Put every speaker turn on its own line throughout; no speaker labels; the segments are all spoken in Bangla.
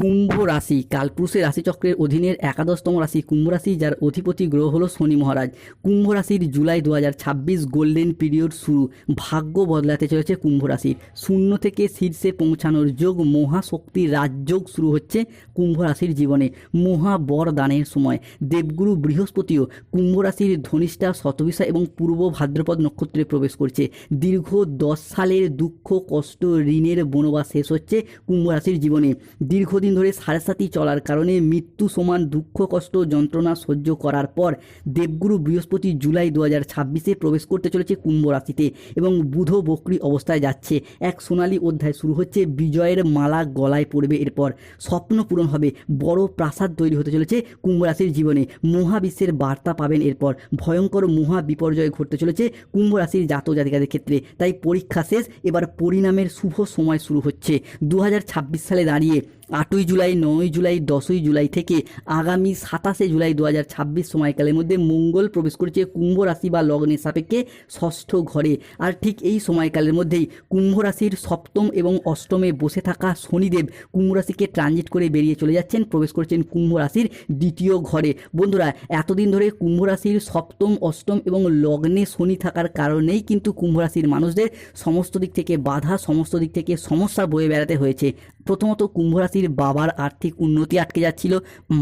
কুম্ভ রাশি কালপুরুষের রাশিচক্রের অধীনের একাদশতম রাশি কুম্ভ রাশি, যার অধিপতি গ্রহ হলো শনি মহারাজ। কুম্ভ রাশির জুলাই 2026 গোল্ডেন পিরিয়ড শুরু। ভাগ্য বদলাতে চলেছে কুম্ভ রাশির। শূন্য থেকে শীর্ষে পৌঁছানোর যোগ, মহাশক্তির রাজযোগ শুরু হচ্ছে কুম্ভ রাশির জীবনে। মহা বরদানের সময়। দেবগুরু বৃহস্পতিও কুম্ভ রাশির ধনিষ্ঠা, শতবিশা এবং পূর্ব ভাদ্রপদ নক্ষত্রে প্রবেশ করছে। দীর্ঘ 10 সালের দুঃখ, কষ্ট, ঋণের বনবাস শেষ হচ্ছে কুম্ভ রাশির জীবনে। দীর্ঘদিন ধরে সাড়ে চলার কারণে মৃত্যু সমান দুঃখ, কষ্ট, যন্ত্রণা সহ্য করার পর দেবগুরু বৃহস্পতি জুলাই 2026 প্রবেশ করতে চলেছে কুম্ভ রাশিতে এবং বুধ বক্রী অবস্থায় যাচ্ছে। এক সোনালী অধ্যায় শুরু হচ্ছে। বিজয়ের মালা গলায় পড়বে। এরপর স্বপ্ন পূরণ হবে। বড় প্রাসাদ তৈরি হতে চলেছে কুম্ভ রাশির জীবনে। মহাবিশ্বের বার্তা পাবেন। এরপর ভয়ঙ্কর মহা বিপর্যয় ঘটতে চলেছে কুম্ভ রাশির জাতক জাতিকাদের ক্ষেত্রে। তাই পরীক্ষা শেষ, এবার পরিণামের শুভ সময় শুরু হচ্ছে। 2026 সালে দাঁড়িয়ে 8ই জুলাই, 9ই জুলাই, 10ই জুলাই থেকে আগামী 27শে জুলাই 2026 সময়কালের মধ্যে মঙ্গল প্রবেশ করেছে কুম্ভ রাশি বা লগ্নের সাপেক্ষে ষষ্ঠ ঘরে। আর ঠিক এই সময়কালের মধ্যেই কুম্ভ রাশির সপ্তম এবং অষ্টমে বসে থাকা শনিদেব কুম্ভ রাশিকে ট্রানজিট করে বেরিয়ে চলে যাচ্ছেন, প্রবেশ করছেন কুম্ভ রাশির দ্বিতীয় ঘরে। বন্ধুরা, এতদিন ধরে কুম্ভ রাশির সপ্তম, অষ্টম এবং লগ্নে শনি থাকার কারণেই কিন্তু কুম্ভ রাশির মানুষদের সমস্ত দিক থেকে বাধা, সমস্ত দিক থেকে সমস্যা বয়ে বেড়াতে হয়েছে। প্রথমত কুম্ভ রাশির বাবার আর্থিক উন্নতি আটকে যাচ্ছিল,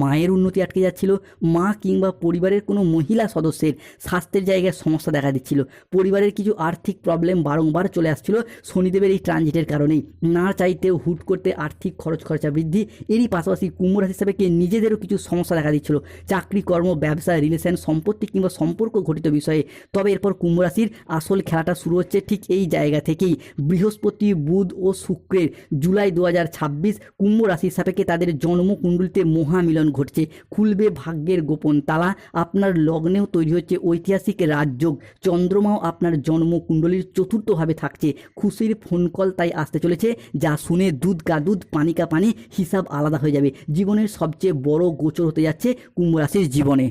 মায়ের উন্নতি আটকে যাচ্ছিল, মা কিংবা পরিবারের কোনো মহিলা সদস্যের স্বাস্থ্যের জায়গায় সমস্যা দেখা দিচ্ছিল, পরিবারের কিছু আর্থিক প্রবলেম বারংবার চলে আসছিল শনিদেবের এই ট্রানজিটের কারণেই। না চাইতেও হুট করতে আর্থিক খরচা বৃদ্ধি। এরই পাশাপাশি কুম্ভ রাশি হিসাবে নিজেদেরও কিছু সমস্যা দেখা দিচ্ছিল, চাকরি, কর্ম, ব্যবসা, রিলেশন, সম্পত্তি কিংবা সম্পর্ক ঘটিত বিষয়ে। তবে এরপর কুম্ভ রাশির আসল খেলাটা শুরু হচ্ছে ঠিক এই জায়গা থেকেই। বৃহস্পতি, বুধ ও শুক্রের জুলাই 2026 কুম্ভ রাশির সাপেক্ষে তাদের জন্মকুণ্ডলিতে মহামিলন ঘটছে। খুলবে ভাগ্যের গোপন তালা। আপনার লগ্নেও তৈরি হচ্ছে ঐতিহাসিক রাজযোগ। চন্দ্রমাও আপনার জন্মকুণ্ডলীর চতুর্থভাবে থাকছে। খুশির ফোন কল তাই আসতে চলেছে, যা শুনে দুধ কা দুধ, পানি কা পানি, হিসাব আলাদা হয়ে যাবে। জীবনের সবচেয়ে বড় গোচর হতে যাচ্ছে কুম্ভ রাশির জীবনে।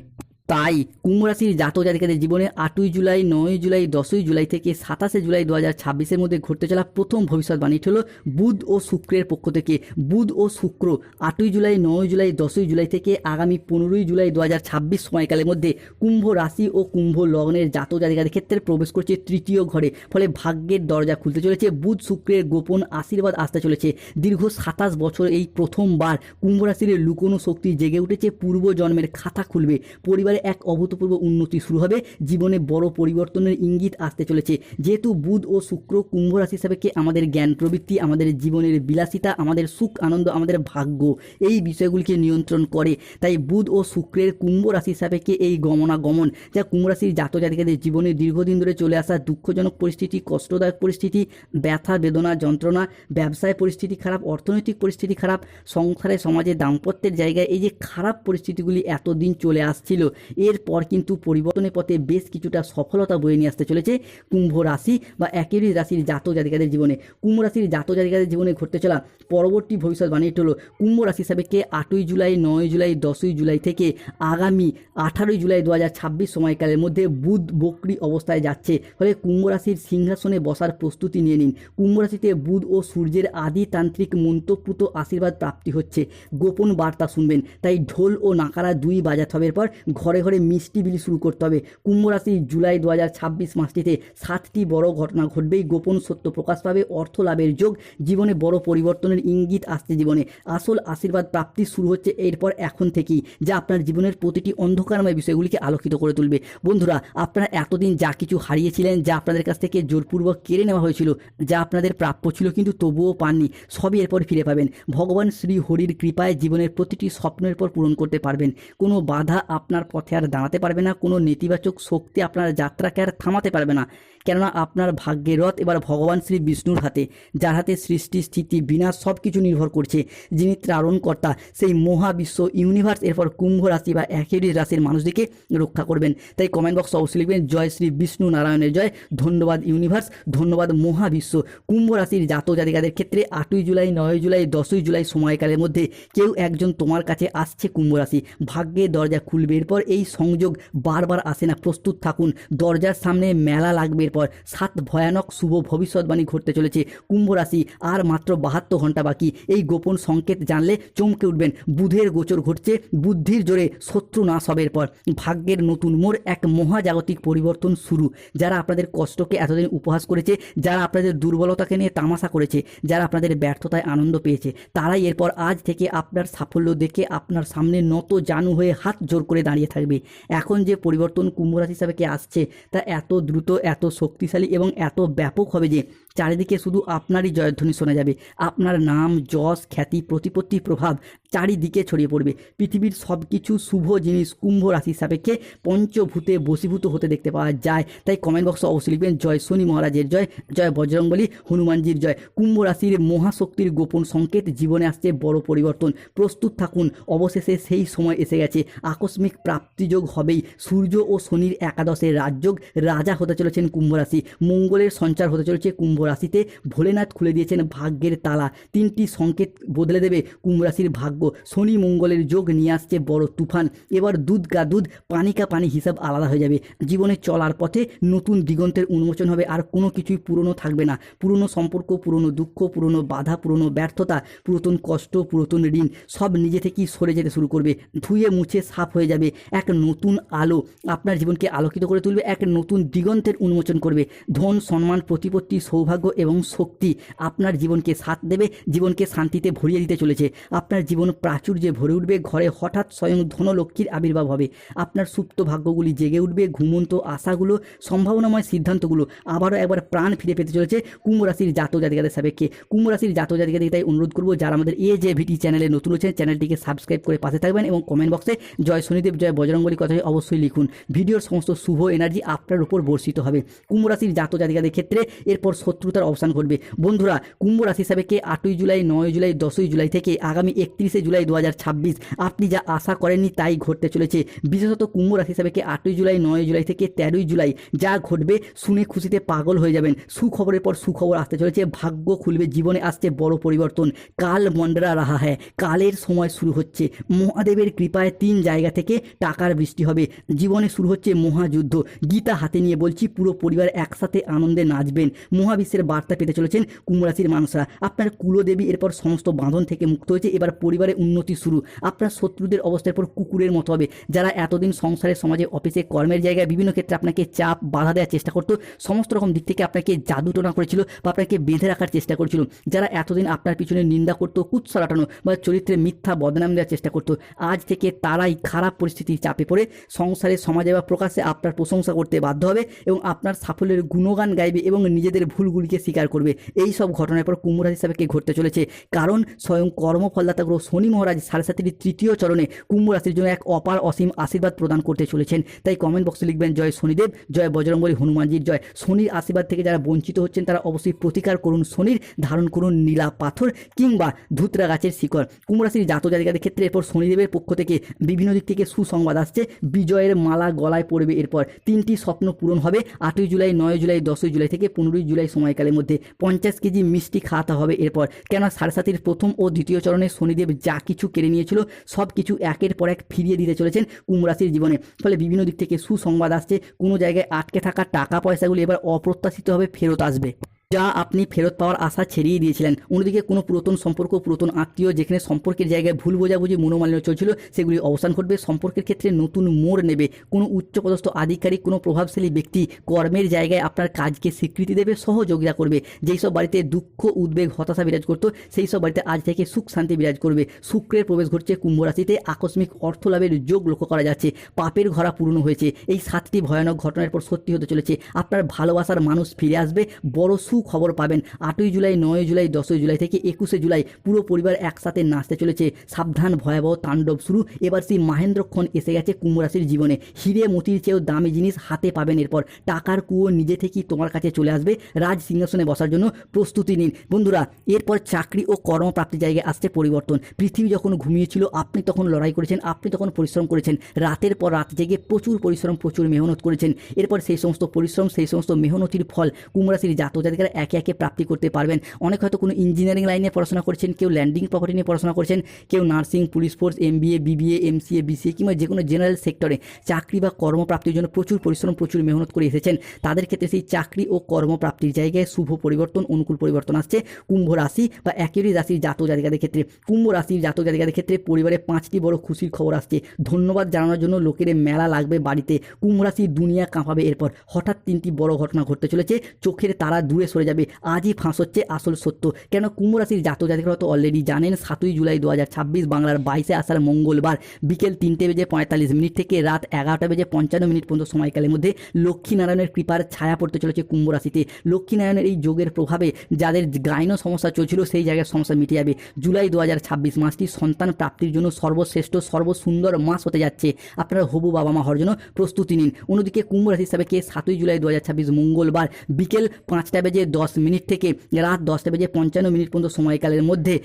তাই কুম্ভ রাশির জাতক জাতিকাদের জীবনে 8ই জুলাই, 9ই জুলাই, 10ই জুলাই থেকে 27শে জুলাই 2026 মধ্যে ঘটতে চলা প্রথম ভবিষ্যৎবাণীটি হলো বুধ ও শুক্রের পক্ষ থেকে। বুধ ও শুক্র 8ই জুলাই, 9ই জুলাই, 10ই জুলাই থেকে আগামী 15ই জুলাই 2026 সময়কালের মধ্যে কুম্ভ রাশি ও কুম্ভ লগ্নের জাতক জাতিকাদের ক্ষেত্রে প্রবেশ করছে তৃতীয় ঘরে। ফলে ভাগ্যের দরজা খুলতে চলেছে। বুধ শুক্রের গোপন আশীর্বাদ আসতে চলেছে। দীর্ঘ 27 বছর এই প্রথমবার কুম্ভ রাশির লুকোনো শক্তি জেগে উঠেছে। পূর্ব জন্মের খাতা খুলবে। পরিবারে এক অভূতপূর্ব উন্নতি শুরু হবে। জীবনে বড় পরিবর্তনের ইঙ্গিত আসতে চলেছে। যেহেতু বুধ ও শুক্র কুম্ভ রাশি হিসাবে আমাদের জ্ঞান প্রবৃত্তি, আমাদের জীবনের বিলাসিতা, আমাদের সুখ আনন্দ, আমাদের ভাগ্য, এই বিষয়গুলিকে নিয়ন্ত্রণ করে। তাই বুধ ও শুক্রের কুম্ভ রাশি সাপেক্ষে এই গমনাগমন, যা কুম্ভ রাশির জাতক জাতিকাদের জীবনে দীর্ঘদিন ধরে চলে আসা দুঃখজনক পরিস্থিতি, কষ্টদায়ক পরিস্থিতি, ব্যথা, বেদনা, যন্ত্রণা, ব্যবসায় পরিস্থিতি খারাপ, অর্থনৈতিক পরিস্থিতি খারাপ, সংসারে, সমাজে, দাম্পত্যের জায়গায় এই যে খারাপ পরিস্থিতিগুলি এতদিন চলে আসছিল, এরপর কিন্তু পরিবর্তনের পথে বেশ কিছুটা সফলতা বয়ে নিয়ে আসতে চলেছে কুম্ভ রাশি বা একেরই রাশির জাতক জাতিকাদের জীবনে। কুম্ভ রাশির জাতক জাতিকাদের জীবনে ঘটতে চলা পরবর্তী ভবিষ্যৎবাণীটি হলো কুম্ভ রাশি সাপেক্ষে 8ই জুলাই, 9ই জুলাই, 10ই জুলাই থেকে আগামী 18ই জুলাই 2026 সময়কালের মধ্যে বুধ বক্রী অবস্থায় যাচ্ছে। ফলে কুম্ভ রাশির সিংহাসনে বসার প্রস্তুতি নিয়ে নিন। কুম্ভ রাশিতে বুধ ও সূর্যের আদিতান্ত্রিক মন্ত্রপ্রুত আশীর্বাদ প্রাপ্তি হচ্ছে। গোপন বার্তা শুনবেন। তাই ঢোল ও নাকারা দুই বাজাতে হবে। এরপর ঘরে ঘরে মিষ্টি বিলি শুরু করতে হবে। কুম্ভ রাশি জুলাই 2026 মাসটিতে 7টি বড় ঘটনা ঘটবেই। গোপন সত্য প্রকাশ পাবে। অর্থ লাভের যোগ। জীবনে বড় পরিবর্তনের ইঙ্গিত আসছে। জীবনে আসল আশীর্বাদ প্রাপ্তি শুরু হচ্ছে এরপর এখন থেকেই, যা আপনার জীবনের প্রতিটি অন্ধকারময় বিষয়গুলিকে আলোকিত করে তুলবে। বন্ধুরা, আপনারা এতদিন যা কিছু হারিয়েছিলেন, যা আপনাদের কাছ থেকে জোরপূর্বক কেড়ে নেওয়া হয়েছিল, যা আপনাদের প্রাপ্য ছিল কিন্তু তবুও পাননি, সবই এরপর ফিরে পাবেন। ভগবান শ্রী হরির কৃপায় জীবনের প্রতিটি স্বপ্নের পর পূরণ করতে পারবেন। কোনো বাধা আপনার পথে আর দাঁড়াতে পারবে না। কোনো নেতিবাচক শক্তি আপনার যাত্রাকে আর থামাতে পারবে না। কেননা আপনার ভাগ্যের রথ এবার ভগবান শ্রী বিষ্ণুর হাতে, যার হাতে সৃষ্টি, স্থিতি, বিনাশ সব কিছু নির্ভর করছে। যিনি ত্রারণকর্তা, সেই মহাবিশ্ব ইউনিভার্স এরপর কুম্ভ রাশি বা একেরই রাশির মানুষদেরকে রক্ষা করবেন। তাই কমেন্ট বক্স অবশ্যই লিখবেন জয় শ্রী বিষ্ণু নারায়ণের জয়। ধন্যবাদ ইউনিভার্স, ধন্যবাদ মহাবিশ্ব। কুম্ভ রাশির জাতক জাতিকাদের ক্ষেত্রে 8ই জুলাই, 9ই জুলাই, 10ই জুলাই সময়কালের মধ্যে কেউ একজন তোমার কাছে আসছে কুম্ভ রাশি। ভাগ্যের দরজা খুলবে। এরপর এই সংযোগ বারবার আসে না, প্রস্তুত থাকুন। দরজার সামনে মেলা লাগবে। এরপর 7 ভয়ানক শুভ ভবিষ্যৎবাণী ঘটতে চলেছে কুম্ভ রাশি। আর মাত্র 72 ঘন্টা বাকি। এই গোপন সংকেত জানলে চমকে উঠবেন। বুধের গোচর ঘটছে, বুদ্ধির জোরে শত্রু নাশ হবে। এরপর ভাগ্যের নতুন মোড়, এক মহাজাগতিক পরিবর্তন শুরু। যারা আপনাদের কষ্টকে এতদিন উপহাস করেছে, যারা আপনাদের দুর্বলতাকে নিয়ে তামাশা করেছে, যারা আপনাদের ব্যর্থতায় আনন্দ পেয়েছে, তারাই এরপর আজ থেকে আপনার সাফল্য দেখে আপনার সামনে নত জানু হয়ে হাত জোর করে দাঁড়িয়ে থাকবে। এখন যে পরিবর্তন কুম্ভ রাশি হিসাবে কে আসছে তা এত দ্রুত, এত শক্তিশালী এবং এত ব্যাপক হবে যে চারিদিকে শুধু আপনারই জয়ধ্বনি শোনা যাবে। আপনার নাম, যশ, খ্যাতি, প্রতিপত্তি, প্রভাব চারিদিকে ছড়িয়ে পড়বে। পৃথিবীর সব কিছু শুভ জিনিস কুম্ভ রাশির সাপেক্ষে পঞ্চভূতে বশীভূত হতে দেখতে পাওয়া যায়। তাই কমেন্ট বক্সে অবশ্যই লিখবেন জয় শনি মহারাজের জয়, জয় বজরংবলী হনুমানজির জয়। কুম্ভ রাশির মহাশক্তির গোপন সংকেত, জীবনে আসছে বড় পরিবর্তন। প্রস্তুত থাকুন, অবশেষে সেই সময় এসে গেছে। আকস্মিক প্রাপ্তিযোগ হবেই। সূর্য ও শনির একাদশের রাজযোগ, রাজা হতে চলেছেন কুম্ভ রাশি। মঙ্গলের সঞ্চার হতে চলেছে কুম্ভ রাশিতে। ভোলেনাথ খুলে দিয়েছেন ভাগ্যের তালা। 3টি সংকেত বদলে দেবে কুম্ভ রাশির ভাগ্য। শনি মঙ্গলের যোগ নিয়ে আসছে বড় তুফান। এবার দুধ কা দুধ, পানি কা পানি হিসাব আলাদা হয়ে যাবে। জীবনে চলার পথে নতুন দিগন্তের উন্মোচন হবে। আর কোনো কিছুই পুরনো থাকবে না। পুরনো সম্পর্ক, পুরনো দুঃখ, পুরনো বাধা, পুরনো ব্যর্থতা, পুরাতন কষ্ট, পুরাতন ঋণ সব নিজে থেকেই সরে যেতে শুরু করবে। ধুয়ে মুছে সাফ হয়ে যাবে। এক নতুন আলো আপনার জীবনকে আলোকিত করে তুলবে। এক নতুন দিগন্তের উন্মোচন করবে। ধন, সম্মান, প্রতিপত্তি, সৌভাগ্য এবং শক্তি আপনার জীবনকে সাথ দেবে। জীবনকে শান্তিতে ভরিয়ে দিতে চলেছে। আপনার জীবন প্রাচুর্যে ভরে উঠবে। ঘরে হঠাৎ স্বয়ং ধনলক্ষ্মীর আবির্ভাব হবে। আপনার সুপ্ত ভাগ্যগুলি জেগে উঠবে। ঘুমন্ত আশাগুলো, সম্ভাবনাময় সিদ্ধান্তগুলো আবারও একবার প্রাণ ফিরে পেতে চলেছে কুম্ভ রাশির জাতক জাতিকাদের সাপেক্ষে। কুম্ভ রাশির জাতক জাতিকাদের তাই অনুরোধ করবো, যারা আমাদের AJVT চ্যানেলে নতুন হচ্ছেন, চ্যানেলটিকে সাবস্ক্রাইব করে পাশে থাকবেন এবং কমেন্ট বক্সে জয় শনিদেব, জয় বজরংবলী কথাটি অবশ্যই লিখুন। ভিডিওর সমস্ত শুভ এনার্জি আপনার উপর বর্ষিত হবে। কুম্ভ রাশির জাতক জাতিকাদের ক্ষেত্রে এরপর শত্রুতার অবসান ঘটবে। বন্ধুরা, কুম্ভ রাশি সাপেক্ষে 8ই জুলাই, 9ই জুলাই, 10ই জুলাই থেকে আগামী 31শে জুলাই 2026 আপনি যা আশা করেননি তাই ঘটতে চলেছে। বিশেষত কুম্ভ রাশি সাপেক্ষে 8ই জুলাই, 9ই জুলাই থেকে 13ই জুলাই যা ঘটবে শুনে খুশিতে পাগল হয়ে যাবেন। সুখবরের পর সুখবর আসতে চলেছে। ভাগ্য খুলবে। জীবনে আসছে বড় পরিবর্তন। কাল মন্ডরা রাহা হ্যায়, কালের সময় শুরু হচ্ছে। মহাদেবের কৃপায় 3 জায়গা থেকে টাকার বৃষ্টি হবে। জীবনে শুরু হচ্ছে মহাযুদ্ধ। গীতা হাতে নিয়ে বলছি, পুরো পরিবার একসাথে আনন্দে নাচবেন। মহাবিশ্বের বার্তা পেতে চলেছেন কুম্ভ রাশির মানুষরা। আপনার কুলদেবী এরপর সমস্ত বাঁধন থেকে মুক্ত হয়েছে। এবার পরিবারে উন্নতি শুরু। আপনার শত্রুদের অবস্থার পর কুকুরের মতো হবে। যারা এতদিন সংসারে, সমাজে, অফিসে, কর্মের জায়গায় বিভিন্ন ক্ষেত্রে আপনাকে চাপ, বাধা দেওয়ার চেষ্টা করতো, সমস্ত রকম দিক থেকে আপনাকে জাদুটোনা করেছিল বা আপনাকে বেঁধে রাখার চেষ্টা করেছিল, যারা এতদিন আপনার পিছনে নিন্দা করতো, কুৎসা রাটানো বা চরিত্রে মিথ্যা বদনাম দেওয়ার চেষ্টা করতো, আজ থেকে তারাই খারাপ পরিস্থিতির চাপে পড়ে সংসারে, সমাজে বা প্রকাশ্যে আপনার প্রশংসা করতে বাধ্য হবে এবং আপনার সাফল্যের গুণগান গাইবে এবং নিজেদের ভুলগুলিকে স্বীকার করবে। এই সব ঘটনার পর কুম্ভ রাশি হিসাবে ঘটতে চলেছে। কারণ স্বয়ং কর্মফলদাতা গ্রহ শনি মহারাজ 7.5 তৃতীয় চরণে কুম্ভ রাশির জন্য এক অপার অসীম আশীর্বাদ প্রদান করতে চলেছেন। তাই কমেন্ট বক্সে লিখবেন জয় শনিদেব, জয় বজরংবলী হনুমানজির জয়। শনির আশীর্বাদ থেকে যারা বঞ্চিত হচ্ছেন তারা অবশ্যই প্রতিকার করুন শনির, ধারণ করুন নীলা পাথর কিংবা ধুতরা গাছের শিকড়। কুম্ভ রাশির জাতক জাতিকাদের ক্ষেত্রে এরপর শনিদেবের পক্ষ থেকে বিভিন্ন দিক থেকে সুসংবাদ আসছে। বিজয়ের মালা গলায় পড়বে। এরপর 3টি স্বপ্ন পূরণ হবে। 8ই জুলাই, 9ই জুলাই, 10ই জুলাই থেকে 15ই জুলাই সময়কালের মধ্যে 50 কেজি মিষ্টি খাওয়াতে হবে। এরপর কেন 7.5 প্রথম ও দ্বিতীয় চরণে শনিদেব যা কিছু কেড়ে নিয়েছিল সব কিছু একের পর এক ফিরিয়ে দিতে চলেছেন কুম্ভ রাশির জীবনে। ফলে বিভিন্ন দিক থেকে সুসংবাদ আসছে। কোনো জায়গায় আটকে থাকা টাকা পয়সাগুলি এবার অপ্রত্যাশিতভাবে ফেরত আসবে, যা আপনি ফেরত পাওয়ার আশা ছেড়িয়ে দিয়েছিলেন। অন্যদিকে কোনো পুরাতন সম্পর্ক, পুরাতন আত্মীয়, যেখানে সম্পর্কের জায়গায় ভুল বোঝাবুঝি, মনোমালিন্য চলছিল, সেগুলি অবসান ঘটবে। সম্পর্কের ক্ষেত্রে নতুন মোড় নেবে। কোনো উচ্চপদস্থ আধিকারিক, কোনো প্রভাবশালী ব্যক্তি কর্মের জায়গায় আপনার কাজকে স্বীকৃতি দেবে, সহযোগিতা করবে। যেই সব বাড়িতে দুঃখ, উদ্বেগ, হতাশা বিরাজ করতো সেই সব বাড়িতে আজ থেকে সুখ শান্তি বিরাজ করবে। শুক্রের প্রবেশ ঘটছে কুম্ভ রাশিতে। আকস্মিক অর্থ লাভের যোগ লক্ষ্য করা যাচ্ছে। পাপের ঘরা পূর্ণ হয়েছে। এই 7টি ভয়ানক ঘটনার পর সত্যি হতে চলেছে। আপনার ভালোবাসার মানুষ ফিরে আসবে। বড় খবর পাবেন। 8ই জুলাই, 9ই জুলাই, 10ই জুলাই থেকে 21শে জুলাই পুরো পরিবার একসাথে নাচতে চলেছে। সাবধান, ভয়াবহ তাণ্ডব শুরু। এবার সেই মাহেন্দ্রক্ষণ এসে গেছে কুম্ভ রাশির জীবনে। হিরে মোতির চেয়েও দামি জিনিস হাতে পাবেন। এরপর টাকার কুয়ো নিজে থেকেই তোমার কাছে চলে আসবে। রাজ সিংহাসনে বসার জন্য প্রস্তুতি নিন। বন্ধুরা, এরপর চাকরি ও কর্মপ্রাপ্তির জায়গায় আসছে পরিবর্তন। পৃথিবী যখন ঘুমিয়েছিল আপনি তখন লড়াই করেছেন, আপনি তখন পরিশ্রম করেছেন। রাতের পর রাত জেগে প্রচুর পরিশ্রম, প্রচুর মেহনত করেছেন। এরপর সেই সমস্ত পরিশ্রম, সেই সমস্ত মেহনতির ফল কুম্ভ রাশির জাতক জাতিকারা আপনারা একে একে প্রাপ্তি করতে পারবেন। অনেক হয়তো কোনো ইঞ্জিনিয়ারিং লাইনে পড়াশোনা করছেন, কেউ ল্যান্ডিং প্রপার্টি নিয়ে পড়াশোনা করছেন, কেউ nursing, police force, MBA, BBA, MCA, BCA কিংবা যে কোনো জেনারেল সেক্টরে চাকরি বা কর্মপ্রাপ্তির জন্য প্রচুর পরিশ্রম, প্রচুর মেহনত করে এসেছেন। তাদের ক্ষেত্রে সেই চাকরি ও কর্মপ্রাপ্তির জায়গায় শুভ পরিবর্তন, অনুকূল পরিবর্তন আসছে কুম্ভ রাশি বা একই রাশির জাতক জাতিকাদের ক্ষেত্রে। কুম্ভ রাশির জাতক জাতিকাদের ক্ষেত্রে পরিবারে 5টি বড় খুশির খবর আসছে। ধন্যবাদ জানানোর জন্য লোকের মেলা লাগবে বাড়িতে। কুম্ভ রাশির দুনিয়া কাঁপাবে এরপর। হঠাৎ 3টি বড় ঘটনা ঘটতে চলেছে, চোখের তারা দূরে সরে যাবে। আজই ফাঁস হচ্ছে আসল সত্য। কেন কুম্ভ রাশির জাতক জাতিকারা তো অলরেডি জানেন 7ই জুলাই 2026 বাংলার 22শে আষাঢ় মঙ্গলবার বিকেল 3:45 থেকে রাত 11:55 পর্যন্ত সময়কালের মধ্যে লক্ষ্মীনারায়ণের কৃপার ছায়া পড়তে চলেছে কুম্ভ রাশিতে। লক্ষ্মীনারায়ণের এই যোগের প্রভাবে যাদের গাইনো সমস্যা চলছিল সেই জায়গায় সমস্যা মিটে যাবে। জুলাই 2026 মাসটি সন্তান প্রাপ্তির জন্য সর্বশ্রেষ্ঠ সর্বসুন্দর মাস হতে যাচ্ছে। আপনারা হবু বাবা মা হওয়ার জন্য প্রস্তুতি নিন। অন্যদিকে কুম্ভ রাশি হিসাবে 7ই জুলাই 2026 মঙ্গলবার বিকেল 5:10 থেকে রাত 10:55 পর্যন্ত সময়কালের মধ্যে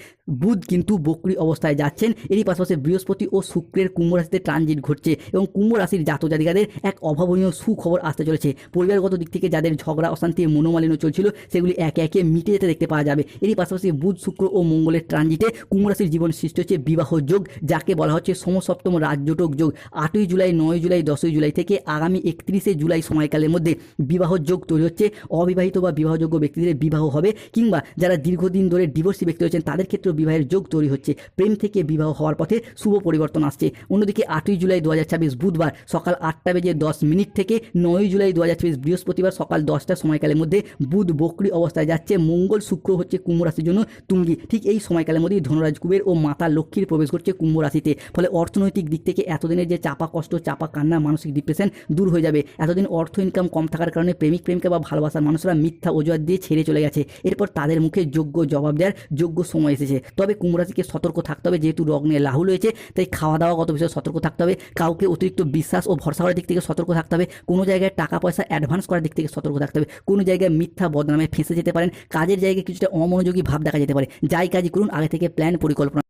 বুধ কিন্তু বক্রী অবস্থায় যাচ্ছেন। এরই পাশাপাশি বৃহস্পতি ও শুক্রের কুম্ভ রাশিতে ট্রানজিট ঘটছে এবং কুম্ভ রাশির জাতক জাতিকাদের এক অভাবনীয় সুখবর আসতে চলেছে। পরিবারগত দিক থেকে যাদের ঝগড়া অশান্তি মনোমালিন্য চলছিল সেগুলি একে একে মিটে যেতে দেখতে পাওয়া যাবে। এরই পাশাপাশি বুধ শুক্র ও মঙ্গলের ট্রানজিটে কুম্ভ রাশির জীবন সৃষ্টি হচ্ছে বিবাহ যোগ, যাকে বলা হচ্ছে সমসপ্তম রাজযোটক যোগ। 8ই জুলাই, 9ই জুলাই, 10ই জুলাই থেকে আগামী 31শে জুলাই সময়কালের মধ্যে বিবাহ যোগ তৈরি হচ্ছে। অবিবাহিত বা বিবাহযোগ্য ব্যক্তিদের বিবাহ হবে, কিংবা যারা দীর্ঘদিন ধরে ডিভোর্সি ব্যক্তি রয়েছেন তাদের ক্ষেত্রেও বিবাহের যোগ তৈরি হচ্ছে। প্রেম থেকে বিবাহ হওয়ার পথে শুভ পরিবর্তন আসছে। অন্যদিকে 8ই জুলাই 2026 বুধবার সকাল 8:10 থেকে 9ই জুলাই 2026 বৃহস্পতিবার সকাল 10টা সময়কালের মধ্যে বুধ বক্রী অবস্থায় যাচ্ছে। মঙ্গল শুক্র হচ্ছে কুম্ভ রাশির জন্য তুঙ্গি। ঠিক এই সময়কালের মধ্যেই ধনরাজ কুবের ও মাতা লক্ষ্মীর প্রবেশ করছে কুম্ভ রাশিতে। ফলে অর্থনৈতিক দিক থেকে এতদিনের যে চাপা কষ্ট, চাপা কান্না, মানসিক ডিপ্রেশন দূর হয়ে যাবে। এতদিন অর্থ ইনকাম কম থাকার কারণে প্রেমিক প্রেমিকা বা ভালোবাসার মানুষরা মিথ্যা অজুহাত দিয়ে ছেড়ে চলে গেছে। এরপর তাদের মুখে যোগ্য জবাব দেওয়ার যোগ্য সময় এসেছে। তবে কুম্ভ রাশিকে সতর্ক থাকতে হবে, যেহেতু লগ্নে রাহু রয়েছে তাই খাওয়া দাওয়াগত বিষয়ে সতর্ক থাকতে হবে। কাউকে অতিরিক্ত বিশ্বাস ও ভরসা করার দিক থেকে সতর্ক থাকতে হবে। কোনো জায়গায় টাকা পয়সা অ্যাডভান্স করার দিক থেকে সতর্ক থাকতে হবে। কোনো জায়গায় মিথ্যা বদনামে ফেঁসে যেতে পারেন। কাজের জায়গায় কিছুটা অমনোযোগী ভাব দেখা যেতে পারে। যাই কাজই করুন আগে থেকে প্ল্যান পরিকল্পনা